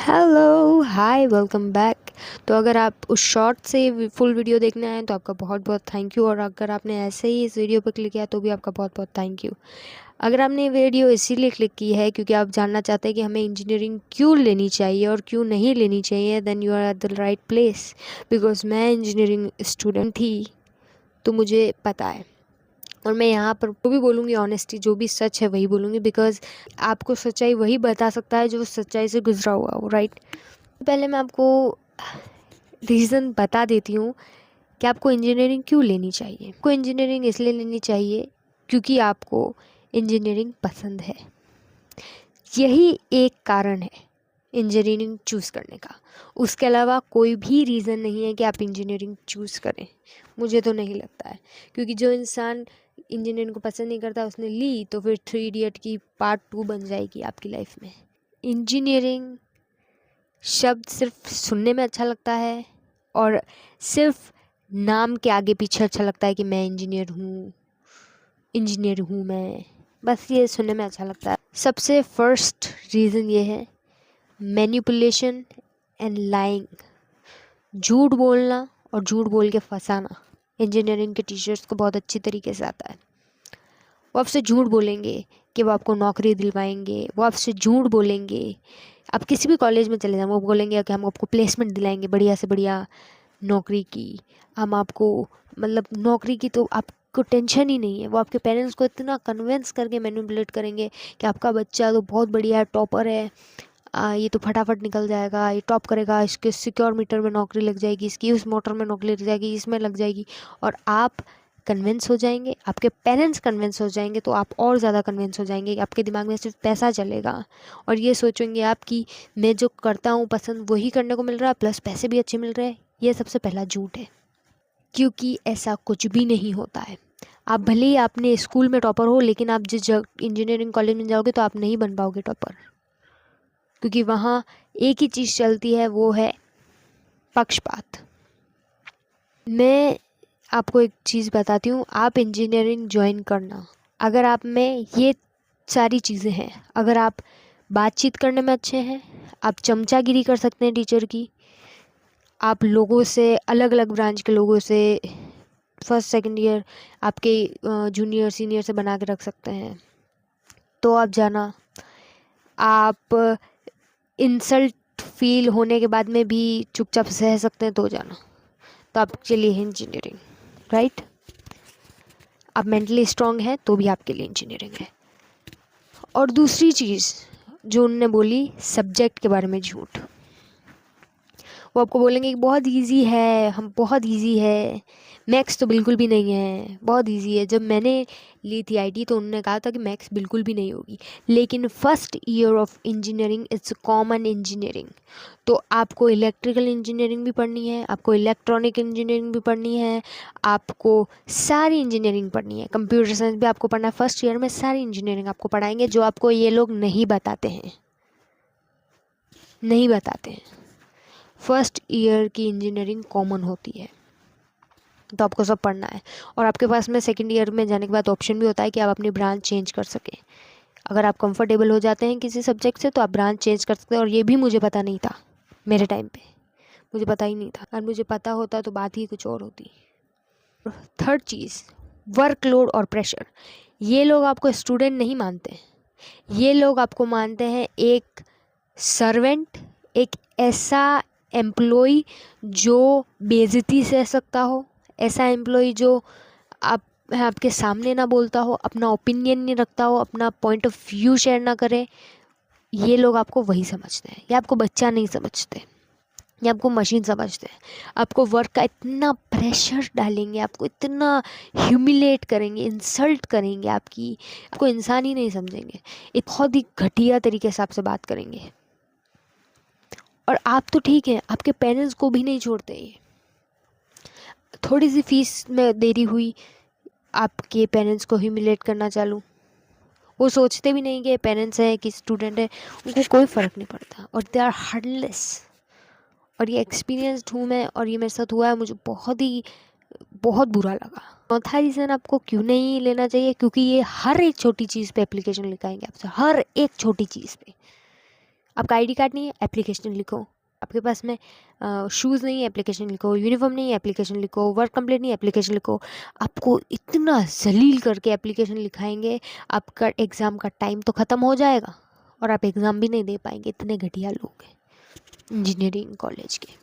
Hello hi welcome back. तो अगर आप उस शॉर्ट से फुल वीडियो देखने आए तो आपका बहुत बहुत थैंक यू, और अगर आपने ऐसे ही इस वीडियो पर क्लिक किया तो भी आपका बहुत बहुत थैंक यू। अगर आपने ये वीडियो इसीलिए क्लिक की है क्योंकि आप जानना चाहते हैं कि हमें इंजीनियरिंग क्यों लेनी चाहिए और क्यों नहीं लेनी चाहिए, then you are at the right place. Because मैं इंजीनियरिंग स्टूडेंट थी तो मुझे पता है, और मैं यहाँ पर वो भी बोलूँगी ऑनेस्टी, जो भी सच है वही बोलूँगी, बिकॉज आपको सच्चाई वही बता सकता है जो सच्चाई से गुजरा हुआ हो, राइट। पहले मैं आपको रीज़न बता देती हूँ कि आपको इंजीनियरिंग क्यों लेनी चाहिए। आपको इंजीनियरिंग इसलिए लेनी चाहिए क्योंकि आपको इंजीनियरिंग पसंद है। यही एक कारण है इंजीनियरिंग चूज़ करने का। उसके अलावा कोई भी रीज़न नहीं है कि आप इंजीनियरिंग चूज़ करें, मुझे तो नहीं लगता है। क्योंकि जो इंसान इंजीनियरिंग को पसंद नहीं करता उसने ली तो फिर 3 इडियट की पार्ट 2 बन जाएगी आपकी लाइफ में। इंजीनियरिंग शब्द सिर्फ सुनने में अच्छा लगता है और सिर्फ नाम के आगे पीछे अच्छा लगता है कि मैं इंजीनियर हूँ मैं, बस ये सुनने में अच्छा लगता है। सबसे फर्स्ट रीज़न ये है मैनिपुलेशन एंड लाइंग। झूठ बोलना और झूठ बोल के फंसाना इंजीनियरिंग के टीचर्स को बहुत अच्छी तरीके से आता है। वो आपसे झूठ बोलेंगे कि वो आपको नौकरी दिलवाएंगे, वो आपसे झूठ बोलेंगे। आप किसी भी कॉलेज में चले जाएं वो बोलेंगे कि हम आपको प्लेसमेंट दिलाएंगे बढ़िया से बढ़िया नौकरी की, हम आपको मतलब नौकरी की तो आपको टेंशन ही नहीं है। वो आपके पेरेंट्स को इतना कन्विंस करके मैनिपुलेट करेंगे कि आपका बच्चा तो बहुत बढ़िया टॉपर है, ये तो फटाफट निकल जाएगा, ये टॉप करेगा, इसके सिक्योर मीटर में नौकरी लग जाएगी, इसकी उस मोटर में नौकरी लग जाएगी, इसमें लग जाएगी। और आप कन्विंस हो जाएंगे, आपके पेरेंट्स कन्विंस हो जाएंगे, तो आप और ज़्यादा कन्विंस हो जाएंगे कि आपके दिमाग में सिर्फ पैसा चलेगा। और ये सोचेंगे आप कि मैं जो करता हूँ पसंद वही करने को मिल रहा है, प्लस पैसे भी अच्छे मिल रहे हैं। ये सबसे पहला झूठ है, क्योंकि ऐसा कुछ भी नहीं होता है। आप भले ही आपने स्कूल में टॉपर हो, लेकिन आप जिस इंजीनियरिंग कॉलेज में जाओगे तो आप नहीं बन पाओगे टॉपर, क्योंकि वहाँ एक ही चीज़ चलती है, वो है पक्षपात। मैं आपको एक चीज़ बताती हूँ, आप इंजीनियरिंग ज्वाइन करना, अगर आप में ये सारी चीज़ें हैं, अगर आप बातचीत करने में अच्छे हैं, आप चमचागिरी कर सकते हैं टीचर की, आप लोगों से अलग अलग ब्रांच के लोगों से फर्स्ट सेकंड ईयर आपके जूनियर सीनियर से बना के रख सकते हैं, तो आप जाना। आप इंसल्ट फील होने के बाद में भी चुपचाप सह सकते हैं तो जाना, तो आपके लिए है इंजीनियरिंग, राइट। आप मेंटली स्ट्रांग हैं तो भी आपके लिए इंजीनियरिंग है। और दूसरी चीज़ जो उनने बोली, सब्जेक्ट के बारे में झूठ। वो आपको बोलेंगे कि बहुत इजी है, हम बहुत इजी है, मैथ्स तो बिल्कुल भी नहीं है, बहुत इजी है। जब मैंने ली थी आईटी तो उन्होंने कहा था कि मैथ्स बिल्कुल भी नहीं होगी, लेकिन first year of engineering it's common engineering. तो आपको इलेक्ट्रिकल इंजीनियरिंग भी पढ़नी है, आपको इलेक्ट्रॉनिक इंजीनियरिंग भी पढ़नी है, आपको सारी इंजीनियरिंग पढ़नी है, कंप्यूटर साइंस भी आपको पढ़ना है। फर्स्ट ईयर में सारी इंजीनियरिंग आपको पढ़ाएंगे, जो आपको ये लोग नहीं बताते हैं, नहीं बताते हैं। फर्स्ट ईयर की इंजीनियरिंग कॉमन होती है, तो आपको सब पढ़ना है। और आपके पास में सेकंड ईयर में जाने के बाद ऑप्शन भी होता है कि आप अपनी ब्रांच चेंज कर सकें। अगर आप कंफर्टेबल हो जाते हैं किसी सब्जेक्ट से तो आप ब्रांच चेंज कर सकते हैं। और ये भी मुझे पता नहीं था, मेरे टाइम पे मुझे पता ही नहीं था, और मुझे पता होता तो बात ही कुछ और होती। थर्ड चीज़, वर्कलोड और प्रेशर। ये लोग आपको स्टूडेंट नहीं मानते, ये लोग आपको मानते हैं एक सर्वेंट, एक ऐसा एम्प्लॉय जो बेइज्जती सह सकता हो, ऐसा एम्प्लॉय जो आपके सामने ना बोलता हो, अपना ओपिनियन नहीं रखता हो, अपना पॉइंट ऑफ व्यू शेयर ना करे। ये लोग आपको वही समझते हैं, ये आपको बच्चा नहीं समझते, ये आपको मशीन समझते हैं। आपको वर्क का इतना प्रेशर डालेंगे, आपको इतना ह्यूमिलेट करेंगे, इंसल्ट करेंगे, आपको इंसान ही नहीं समझेंगे, एक बहुत ही घटिया तरीके से आपसे बात करेंगे। और आप तो ठीक है, आपके पेरेंट्स को भी नहीं छोड़ते। ये थोड़ी सी फीस में देरी हुई, आपके पेरेंट्स को ह्यूमिलेट करना चालू। वो सोचते भी नहीं कि पेरेंट्स हैं कि स्टूडेंट है, उनको कोई फ़र्क नहीं पड़ता, और दे आर हार्टलेस। और ये एक्सपीरियंस्ड हूँ मैं, और ये मेरे साथ हुआ है, मुझे बहुत बुरा लगा। चौथा रीज़न आपको क्यों नहीं लेना चाहिए, क्योंकि ये हर एक छोटी चीज़ पे एप्लीकेशन लिखाएंगे आपसे, हर एक छोटी चीज़ पे। आपका आईडी कार्ड नहीं है, एप्लीकेशन लिखो। आपके पास में शूज़ नहीं है, एप्लीकेशन लिखो। यूनिफॉर्म नहीं है, एप्लीकेशन लिखो। वर्क कंप्लीट नहीं है, एप्लीकेशन लिखो। आपको इतना जलील करके एप्लीकेशन लिखाएंगे, आपका एग्ज़ाम का टाइम तो ख़त्म हो जाएगा और आप एग्ज़ाम भी नहीं दे पाएंगे। इतने घटिया लोग हैं इंजीनियरिंग कॉलेज के।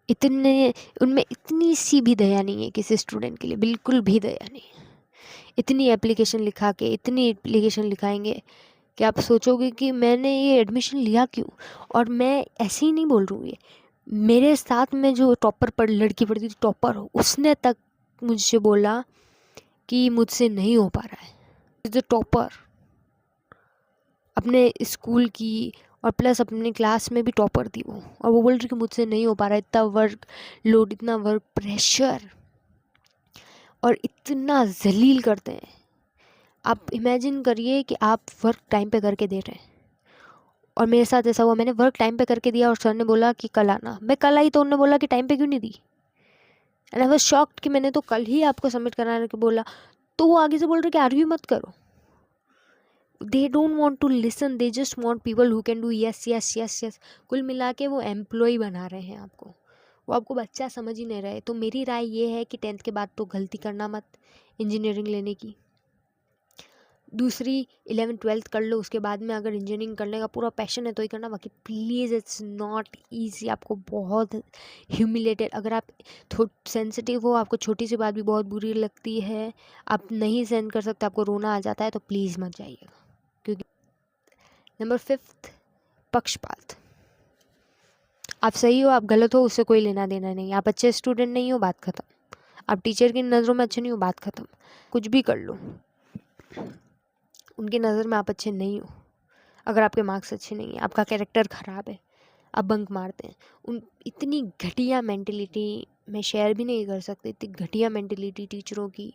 इतने उनमें इतनी सी भी दया नहीं है किसी स्टूडेंट के लिए, बिल्कुल भी दया नहीं है। इतनी एप्लीकेशन लिखा के, इतनी एप्लीकेशन लिखाएंगे कि आप सोचोगे कि मैंने ये एडमिशन लिया क्यों। और मैं ऐसे ही नहीं बोल रही हूँ, ये मेरे साथ में जो टॉपर पर लड़की पढ़ती थी, टॉपर हो, उसने तक मुझसे बोला कि मुझसे नहीं हो पा रहा है। जो टॉपर अपने स्कूल की और प्लस अपने क्लास में भी टॉपर थी वो, और वो बोल रही कि मुझसे नहीं हो पा रहा है। इतना वर्क लोड, इतना वर्क प्रेशर, और इतना जलील करते हैं। आप इमेजिन करिए कि आप वर्क टाइम पे करके दे रहे हैं, और मेरे साथ ऐसा हुआ, मैंने वर्क टाइम पे करके दिया और सर ने बोला कि कल आना। मैं कल आई तो उन्होंने बोला कि टाइम पे क्यों नहीं दी। एंड आई वाज शॉक्ड कि मैंने तो कल ही आपको सबमिट कराने को बोला। तो वो आगे से बोल रहे कि आर्ग्यू मत करो। They don't want to listen, they just want people who can do yes yes yes yes. कुल मिला के वो एम्प्लॉय बना रहे हैं आपको, वो आपको बच्चा समझ ही नहीं रहे। तो मेरी राय ये है कि 10th के बाद तो गलती करना मत इंजीनियरिंग लेने की। दूसरी 11th-12th कर लो, उसके बाद में अगर इंजीनियरिंग करने का पूरा पैशन है तो ही करना, बाकी प्लीज़ इट्स नॉट ईजी। आपको बहुत ह्यूमिलेटेड, अगर आप सेंसिटिव हो, आपको छोटी सी बात भी बहुत बुरी लगती है, आप नहीं सहन कर सकते, आपको रोना आ जाता है, तो प्लीज़ मत जाइएगा। क्योंकि नंबर 5, पक्षपात। आप सही हो, आप गलत हो, उससे कोई लेना देना नहीं। आप अच्छे स्टूडेंट नहीं हो, बात ख़त्म। आप टीचर की नज़रों में अच्छे नहीं हो, बात ख़त्म। कुछ भी कर लो, उनकी नज़र में आप अच्छे नहीं हो। अगर आपके मार्क्स अच्छे नहीं हैं, आपका कैरेक्टर ख़राब है, आप बंक मारते हैं, उन इतनी घटिया मेंटलिटी मैं शेयर भी नहीं कर सकती। इतनी घटिया मेंटलिटी टीचरों की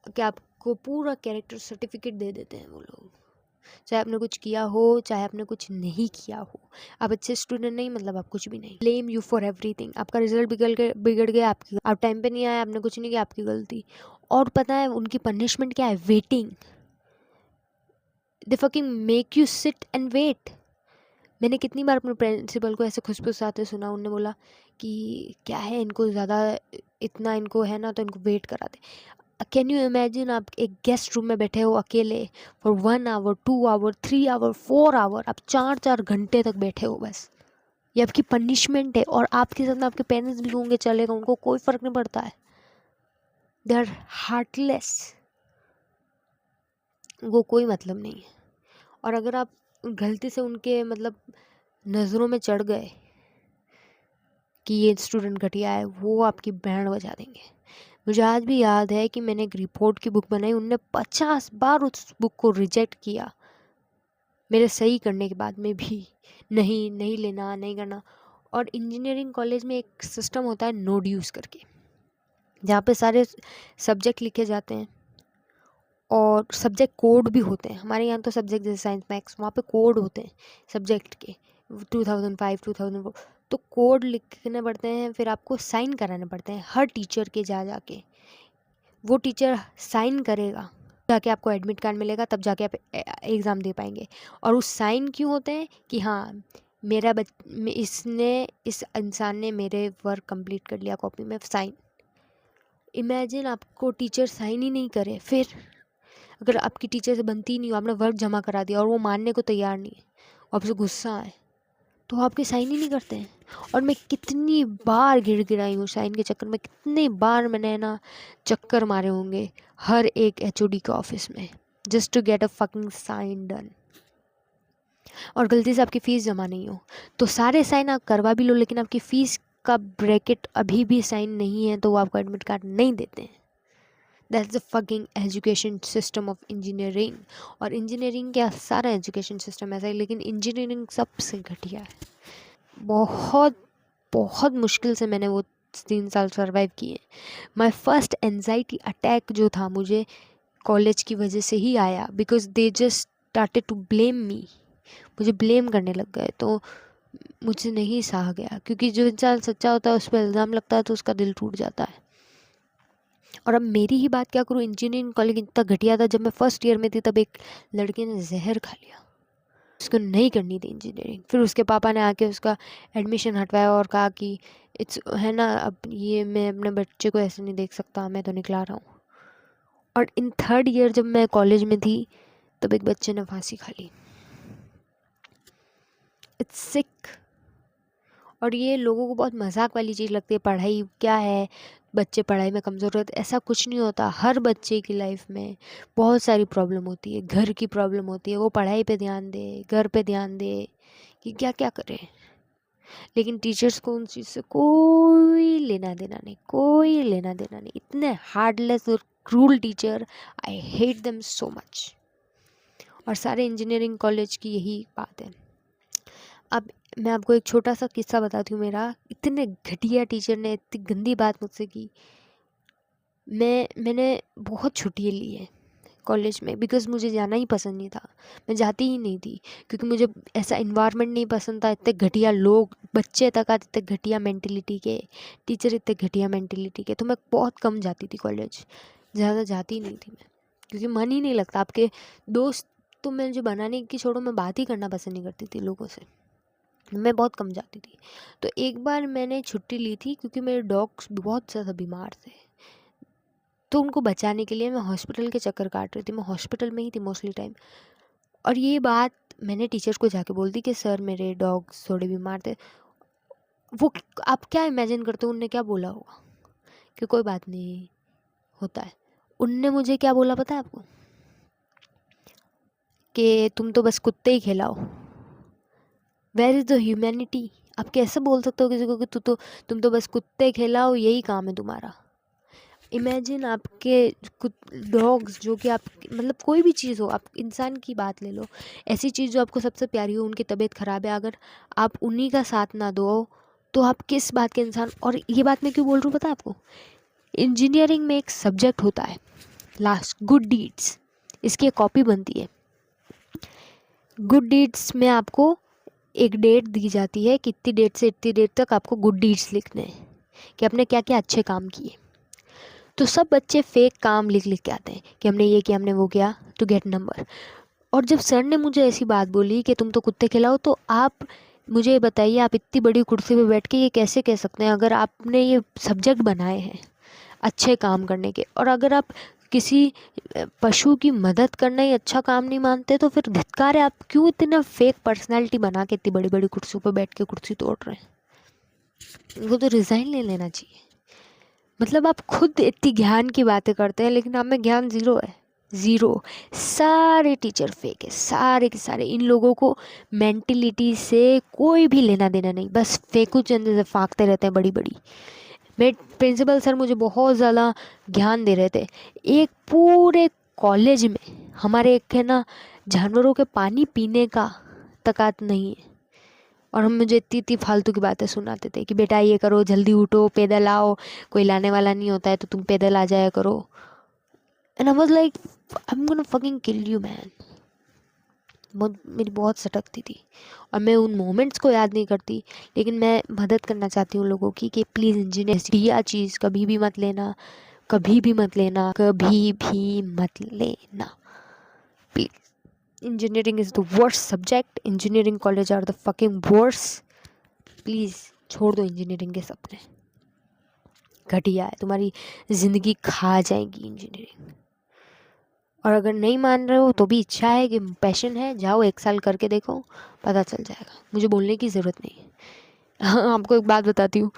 कि आपको पूरा कैरेक्टर सर्टिफिकेट दे देते हैं वो लोग, चाहे आपने कुछ किया हो, चाहे आपने कुछ नहीं किया हो। आप अच्छे स्टूडेंट नहीं, मतलब आप कुछ भी नहीं। Blame you for everything. आपका रिजल्ट बिगड़ गया, आपकी, आप टाइम पे नहीं आए, आपने कुछ नहीं किया, आपकी गलती। और पता है उनकी पनिशमेंट क्या है? Waiting. They fucking make you sit and wait. मैंने कितनी बार अपने प्रिंसिपल को ऐसे खुसफुसाते सुना, उन्होंने बोला कि क्या है इनको ज़्यादा, इतना इनको है ना तो इनको वेट कराते। कैन यू इमेजिन, आप एक गेस्ट रूम में बैठे हो अकेले for 1 hour, 2 hour, 3 hour, 4 hour, आप 4 घंटे तक बैठे हो बस। ये आपकी पनिशमेंट है। और आपके साथ में आपके पेरेंट्स भी होंगे, चलेगा, उनको कोई फ़र्क नहीं पड़ता है। दे आर हार्टलेस, उनको कोई मतलब नहीं है। और अगर आप गलती से उनके मतलब नज़रों में चढ़ गए कि ये स्टूडेंट घटिया है, वो आपकी बैंड बजा देंगे। मुझे आज भी याद है कि मैंने एक रिपोर्ट की बुक बनाई, उनने 50 बार उस बुक को रिजेक्ट किया मेरे सही करने के बाद में भी। नहीं, नहीं लेना, नहीं करना। और इंजीनियरिंग कॉलेज में एक सिस्टम होता है नोड यूज़ करके, जहाँ पे सारे सब्जेक्ट लिखे जाते हैं और सब्जेक्ट कोड भी होते हैं। हमारे यहाँ तो सब्जेक्ट जैसे साइंस, मैथ्स, वहाँ पे कोड होते हैं सब्जेक्ट के, 2005, 2004। तो कोड लिखने पड़ते हैं, फिर आपको साइन कराने पड़ते हैं हर टीचर के जा के। वो टीचर साइन करेगा, जाके आपको एडमिट कार्ड मिलेगा, तब जाके आप एग्ज़ाम दे पाएंगे। और उस साइन क्यों होते हैं कि हाँ, मेरा इस इंसान ने मेरे वर्क कंप्लीट कर लिया, कॉपी में साइन। इमेजिन आपको टीचर साइन ही नहीं करे, फिर अगर आपकी टीचर से बनती ही नहीं हो, आपने वर्क जमा करा दिया और वो मानने को तैयार नहीं है, आपसे गुस्सा आए, तो आपके साइन ही नहीं करते हैं। और मैं कितनी बार गिड़गिड़ाई हूँ साइन के चक्कर में, कितनी बार मैंने ना चक्कर मारे होंगे हर एक एचओडी के ऑफिस में, just to get a fucking sign done. और गलती से आपकी फ़ीस जमा नहीं हो तो सारे साइन आप करवा भी लो, लेकिन आपकी फ़ीस का ब्रैकेट अभी भी साइन नहीं है तो वो आपको एडमिट कार्ड नहीं देते हैं। That's the fucking education system of engineering. और इंजीनियरिंग क्या, सारा एजुकेशन सिस्टम ऐसा है, लेकिन इंजीनियरिंग सबसे घटिया है। बहुत बहुत मुश्किल से मैंने वो 3 साल सर्वाइव किए। माई फर्स्ट एनजाइटी अटैक जो था मुझे कॉलेज की वजह से ही आया, because they just started to blame me. मुझे ब्लेम करने लग गए, तो मुझसे नहीं सहा गया, क्योंकि जो इंसान सच्चा होता है उस पर इल्ज़ाम लगता है तो उसका दिल टूट जाता है। और अब मेरी ही बात क्या करूँ, इंजीनियरिंग कॉलेज इतना घटिया था, जब मैं फर्स्ट ईयर में थी तब एक लड़के ने जहर खा लिया। उसको नहीं करनी थी इंजीनियरिंग। फिर उसके पापा ने आके उसका एडमिशन हटवाया और कहा कि इट्स है ना, अब ये मैं अपने बच्चे को ऐसे नहीं देख सकता, मैं तो निकला रहा हूँ। और इन 3rd ईयर जब मैं कॉलेज में थी तब एक बच्चे ने फांसी खा ली। इट्स सिक। और ये लोगों को बहुत मजाक वाली चीज़ लगती है, पढ़ाई क्या है, बच्चे पढ़ाई में कमज़ोर होते, ऐसा कुछ नहीं होता। हर बच्चे की लाइफ में बहुत सारी प्रॉब्लम होती है, घर की प्रॉब्लम होती है, वो पढ़ाई पे ध्यान दे, घर पे ध्यान दे कि क्या क्या करे। लेकिन टीचर्स को उन चीज़ से कोई लेना देना नहीं, कोई लेना देना नहीं। इतने हार्डलेस और cruel teacher, I hate them so much. और सारे इंजीनियरिंग कॉलेज की यही बात है। अब मैं आपको एक छोटा सा किस्सा बताती हूँ मेरा। इतने घटिया टीचर ने इतनी गंदी बात मुझसे की। मैंने बहुत छुट्टियाँ ली है कॉलेज में, बिकॉज़ मुझे जाना ही पसंद नहीं था। मैं जाती ही नहीं थी क्योंकि मुझे ऐसा इन्वायरमेंट नहीं पसंद था। इतने घटिया लोग, बच्चे तक आते इतने घटिया मेंटेलिटी के, टीचर इतने घटिया मेंटेलिटी के, तो मैं बहुत कम जाती थी कॉलेज। ज़्यादा जाती नहीं थी मैं, क्योंकि मन ही नहीं लगता। आपके दोस्त तो मैं जो बनाने की छोड़ो, मैं बात ही करना पसंद नहीं करती थी लोगों से। मैं बहुत कम जाती थी। तो एक बार मैंने छुट्टी ली थी क्योंकि मेरे डॉग्स बहुत ज़्यादा बीमार थे, तो उनको बचाने के लिए मैं हॉस्पिटल के चक्कर काट रही थी। मैं हॉस्पिटल में ही थी मोस्टली टाइम। और ये बात मैंने टीचर को जाके बोल दी कि सर मेरे डॉग्स थोड़े बीमार थे। वो, आप क्या इमेजिन करते हो उनने क्या बोला होगा कि कोई बात नहीं, होता है। उनने मुझे क्या बोला पता है आपको? कि तुम तो बस कुत्ते ही खिलाओ। Where is the humanity? आप कैसे बोल सकते हो किसी को कि तुम तो बस कुत्ते खिलाओ, यही काम है तुम्हारा? इमेजिन आपके डॉग्स, जो कि आप, मतलब कोई भी चीज़ हो, आप इंसान की बात ले लो, ऐसी चीज़ जो आपको सबसे प्यारी हो, उनकी तबीयत ख़राब है, अगर आप उन्हीं का साथ ना दो तो आप किस बात के इंसान। और ये बात मैं क्यों बोल रही हूँ पता है आपको? इंजीनियरिंग में एक सब्जेक्ट होता है लास्ट, गुड डीड्स। इसकी एक कॉपी बनती है। गुड डीड्स में आपको एक डेट दी जाती है कि इतनी डेट से इतनी डेट तक आपको गुड डीड्स लिखने हैं कि आपने क्या क्या अच्छे काम किए। तो सब बच्चे फेक काम लिख लिख के आते हैं कि हमने ये किया, हमने वो किया, टू गेट नंबर। और जब सर ने मुझे ऐसी बात बोली कि तुम तो कुत्ते खिलाओ, तो आप मुझे ये बताइए, आप इतनी बड़ी कुर्सी पे बैठ के ये कैसे कह सकते हैं? अगर आपने ये सब्जेक्ट बनाए हैं अच्छे काम करने के, और अगर आप किसी पशु की मदद करना ही अच्छा काम नहीं मानते, तो फिर धिक्कार है। आप क्यों इतना फेक पर्सनैलिटी बना के इतनी बड़ी बड़ी कुर्सियों पर बैठ के कुर्सी तोड़ रहे हैं? इनको तो रिज़ाइन ले लेना चाहिए। मतलब आप खुद इतनी ज्ञान की बातें करते हैं, लेकिन आप में ज्ञान ज़ीरो है, ज़ीरो। सारे टीचर फेक है, सारे के सारे। इन लोगों को मेंटलिटी से कोई भी लेना देना नहीं, बस फेंकू चंद से फाँकते रहते हैं बड़ी बड़ी। मेरे प्रिंसिपल सर मुझे बहुत ज़्यादा ज्ञान दे रहे थे। एक पूरे कॉलेज में हमारे एक है ना, जानवरों के पानी पीने का तकात नहीं है, और हम मुझे इतनी इतनी फालतू की बातें सुनाते थे कि बेटा ये करो, जल्दी उठो, पैदल आओ, कोई लाने वाला नहीं होता है तो तुम पैदल आ जाया करो। And I was like, I am gonna fucking kill you man. मेरी बहुत सटकती थी, और मैं उन मोमेंट्स को याद नहीं करती, लेकिन मैं मदद करना चाहती हूँ लोगों की कि प्लीज़ इंजीनियर यह चीज़ कभी भी मत लेना, कभी भी मत लेना, कभी भी मत लेना, please. Engineering is the worst subject. Engineering college are the fucking worst. Please छोड़ दो इंजीनियरिंग के सपने, घटिया है, तुम्हारी ज़िंदगी खा जाएगी इंजीनियरिंग। और अगर नहीं मान रहे हो तो भी इच्छा है कि पैशन है, जाओ 1 साल करके देखो, पता चल जाएगा। मुझे बोलने की ज़रूरत नहीं है। हाँ, आपको एक बात बताती हूँ।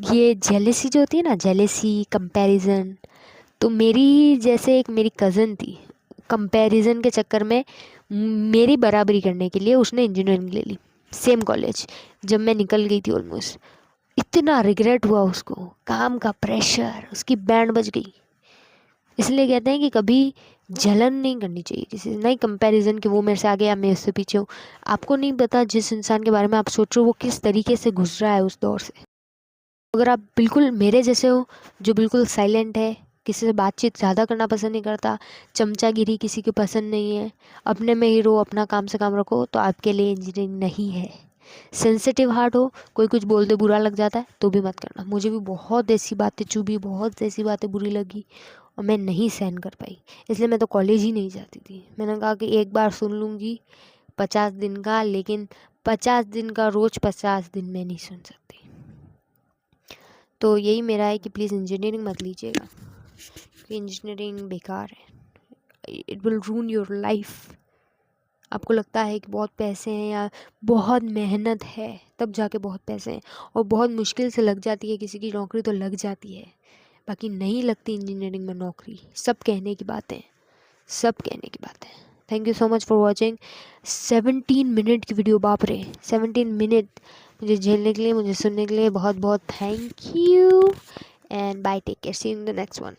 ये जेलेसी जो होती है ना, जेलेसी, कंपैरिजन, तो मेरी जैसे एक मेरी कज़न थी, कंपैरिजन के चक्कर में मेरी बराबरी करने के लिए उसने इंजीनियरिंग ले ली, सेम कॉलेज। जब मैं निकल गई थी ऑलमोस्ट, इतना रिग्रेट हुआ उसको, काम का प्रेशर, उसकी बैंड बज गई। इसलिए कहते हैं कि कभी जलन नहीं करनी चाहिए किसी से, नहीं कंपैरिजन कि वो मेरे से आगे या मैं उससे पीछे हूँ। आपको नहीं पता जिस इंसान के बारे में आप सोच रहे हो वो किस तरीके से गुजरा है उस दौर से। अगर आप बिल्कुल मेरे जैसे हो, जो बिल्कुल साइलेंट है, किसी से बातचीत ज़्यादा करना पसंद नहीं करता, चमचागिरी किसी की पसंद नहीं है, अपने में ही रहो, अपना काम से काम रखो, तो आपके लिए इंजीनियरिंग नहीं है। सेंसिटिव हार्ट हो, कोई कुछ बोल दे बुरा लग जाता है, तो भी मत करना। मुझे भी बहुत ऐसी बातें चुभी, बहुत ऐसी बातें बुरी लगी, और मैं नहीं सहन कर पाई, इसलिए मैं तो कॉलेज ही नहीं जाती थी। मैंने कहा कि एक बार सुन लूँगी, 50 दिन का, लेकिन 50 दिन का रोज़ 50 दिन में नहीं सुन सकती। तो यही मेरा है कि प्लीज़ इंजीनियरिंग मत लीजिएगा, क्योंकि इंजीनियरिंग बेकार है। It will रूइन your life. आपको लगता है कि बहुत पैसे हैं या बहुत मेहनत है, तब जाके बहुत पैसे हैं, और बहुत मुश्किल से लग जाती है किसी की नौकरी तो लग जाती है, बाकी नहीं लगती इंजीनियरिंग में नौकरी। सब कहने की बातें, सब कहने की बातें। Thank you so much for watching 17 minute की वीडियो। बाप रे 17 मिनट मुझे झेलने के लिए, मुझे सुनने के लिए बहुत बहुत thank you and bye, take care, see you in the next one.